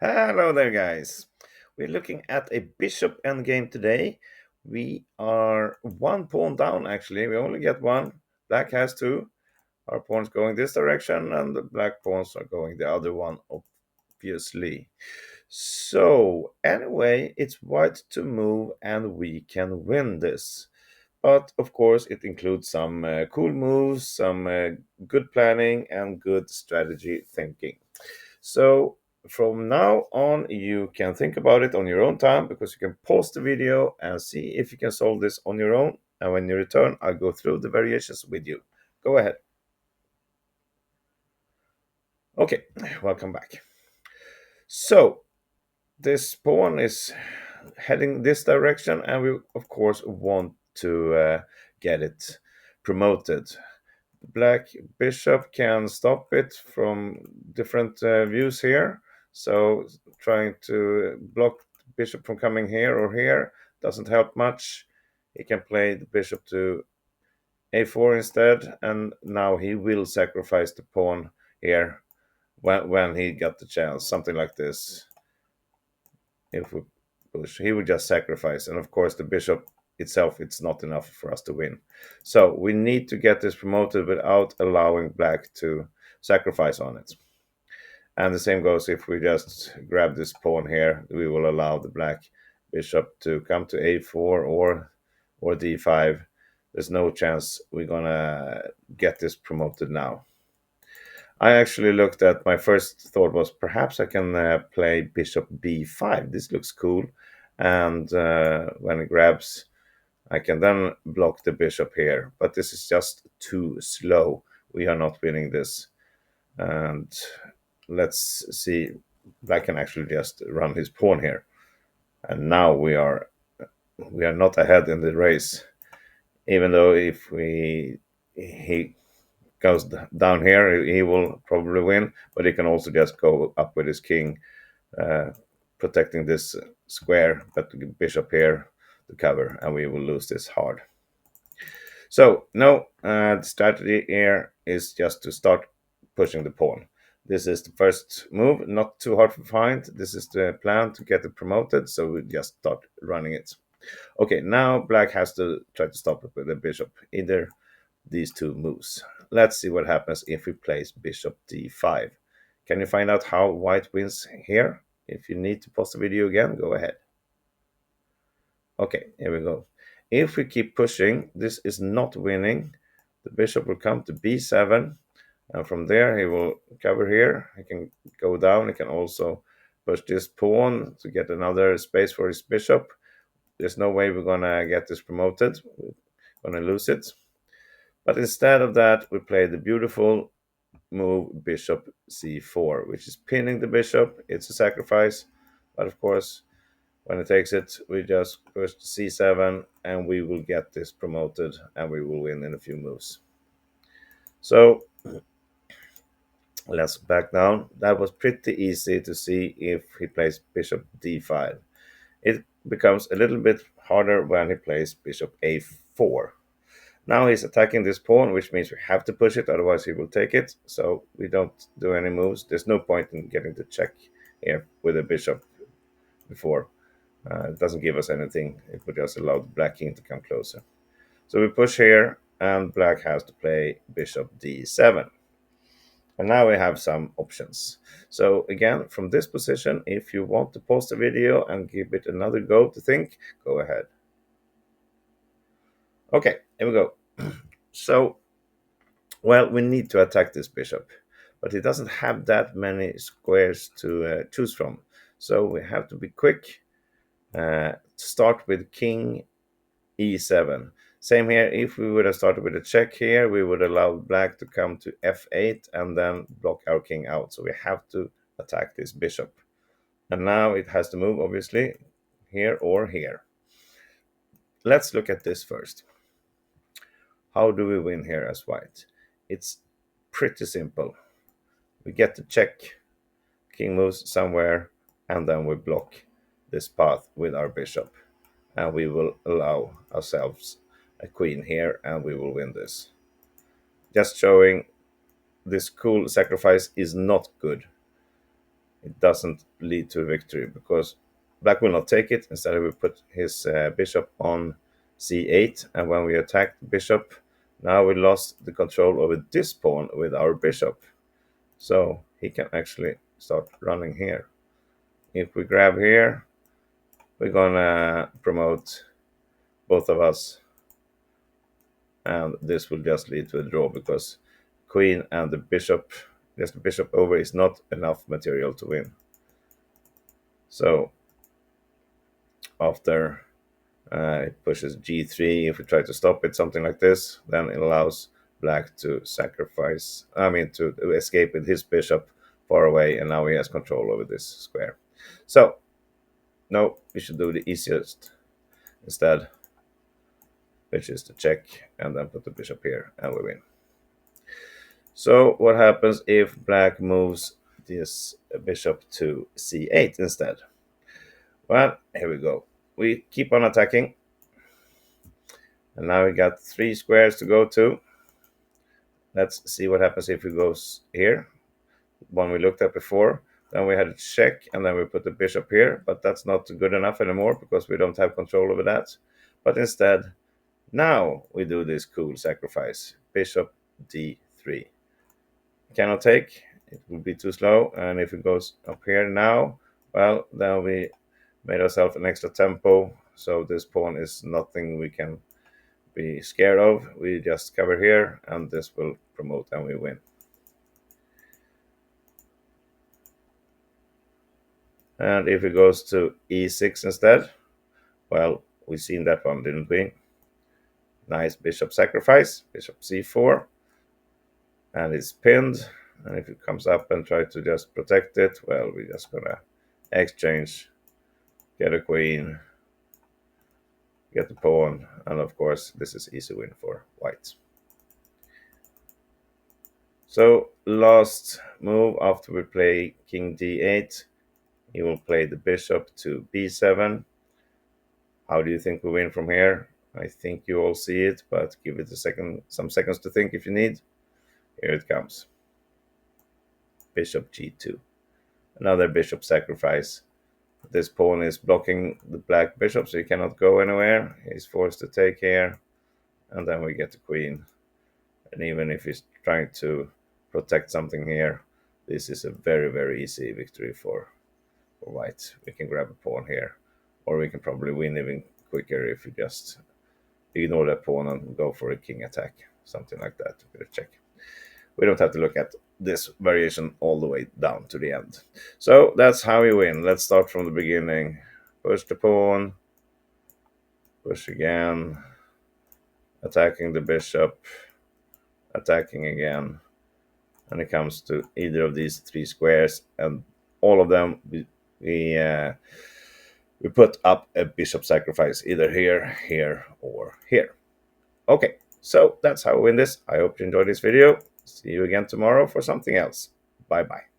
Hello there, guys. We're looking at a bishop endgame today. We are one pawn down, actually. We only get one. Black has two. Our pawn's going this direction, and the black pawns are going the other one, obviously. So, anyway, it's white to move, and we can win this. But of course, it includes some cool moves, some good planning, and good strategy thinking. So from now on, you can think about it on your own time because you can pause the video and see if you can solve this on your own. And when you return, I'll go through the variations with you. Go ahead. Okay, welcome back. So this pawn is heading this direction, and we of course want to get it promoted. Black bishop can stop it from different views here. So trying to block the bishop from coming here or here doesn't help much. He can play the bishop to a4 instead, and now he will sacrifice the pawn here when he got the chance, something like this. If we push, he would just sacrifice, and of course the bishop itself, it's not enough for us to win. So we need to get this promoted without allowing black to sacrifice on it. And the same goes if we just grab this pawn here, we will allow the black bishop to come to a4 or d5. There's no chance we're gonna get this promoted now. I actually looked at, my first thought was perhaps I can play bishop b5. This looks cool. And when it grabs, I can then block the bishop here. But this is just too slow. We are not winning this. And let's see. Black can actually just run his pawn here. And now we are not ahead in the race. Even though if he goes down here, he will probably win, but he can also just go up with his king, uh, protecting this square, but the bishop here to cover, and we will lose this hard. So, no, the strategy here is just to start pushing the pawn. This is the first move, not too hard to find. This is the plan to get it promoted, so we just start running it. Okay, now black has to try to stop it with the bishop. Either these two moves. Let's see what happens if we place bishop d5. Can you find out how white wins here? If you need to pause the video again, go ahead. Okay, here we go. If we keep pushing, this is not winning. The bishop will come to b7, and from there he will cover here. He can go down. He can also push this pawn to get another space for his bishop. There's no way we're gonna get this promoted. We're gonna lose it. But instead of that, we play the beautiful move bishop c4, which is pinning the bishop. It's a sacrifice, but of course, when it takes it, we just push c7, and we will get this promoted, and we will win in a few moves. So let's back down. That was pretty easy to see if he plays bishop d5. It becomes a little bit harder when he plays bishop a4. Now he's attacking this pawn, which means we have to push it, otherwise he will take it. So we don't do any moves. There's no point in getting the check here with a bishop before. It doesn't give us anything. It would just allow the black king to come closer. So we push here, and black has to play bishop d7. And now we have some options. So again, from this position, if you want to pause the video and give it another go to think, go ahead. Okay, here we go. So, well, we need to attack this bishop, but he doesn't have that many squares to choose from. So we have to be quick. Start with king e7. Same here, if we would have started with a check here, we would allow black to come to f8 and then block our king out. So we have to attack this bishop. And now it has to move, obviously, here or here. Let's look at this first. How do we win here as white? It's pretty simple. We get to check, king moves somewhere, and then we block this path with our bishop. And we will allow ourselves a queen here, and we will win this. Just showing this cool sacrifice is not good. it doesn't lead to a victory because black will not take it. Instead, he will put his bishop on c8, and when we attack the bishop, now we lost the control over this pawn with our bishop. So he can actually start running here. If we grab here, we're gonna promote both of us, and this will just lead to a draw because queen and the bishop, just the bishop over, is not enough material to win. So after it pushes g3, if we try to stop it, something like this, then it allows black to sacrifice, to escape with his bishop far away, and now he has control over this square. So no, we should do the easiest instead, which is to check and then put the bishop here, and we win. So what happens if black moves this bishop to c8 instead? Well, here we go. We keep on attacking, and now we got 3 squares to go to. Let's see what happens if we go here, one we looked at before. Then we had a check, and then we put the bishop here, but that's not good enough anymore because we don't have control over that. But instead, now we do this cool sacrifice, bishop d3. Cannot take, it will be too slow, and if it goes up here now, well, then we made ourselves an extra tempo, so this pawn is nothing we can be scared of. We just cover here, and this will promote, and we win. And if it goes to e6 instead, well, we've seen that one, didn't we? Nice bishop sacrifice, bishop c4, and it's pinned. And if it comes up and try to just protect it, well, we're just gonna exchange, get a queen, get the pawn, and of course this is easy win for white. So last move after we play king d8, he will play the bishop to b7. How do you think we win from here? I think you all see it, but give it some seconds to think if you need. Here it comes. Bishop g2. Another bishop sacrifice. This pawn is blocking the black bishop, so he cannot go anywhere. He's forced to take here, and then we get the queen. And even if he's trying to protect something here, this is a very, very easy victory for white. We can grab a pawn here, or we can probably win even quicker if we just ignore that pawn and go for a king attack, something like that. We're gonna check. We don't have to look at this variation all the way down to the end. So that's how we win. Let's start from the beginning. Push the pawn, push again, attacking the bishop, attacking again, and it comes to either of these 3 squares, and all of them we put up a bishop sacrifice, either here, here, or here. Okay, so that's how we win this. I hope you enjoyed this video. See you again tomorrow for something else. Bye bye.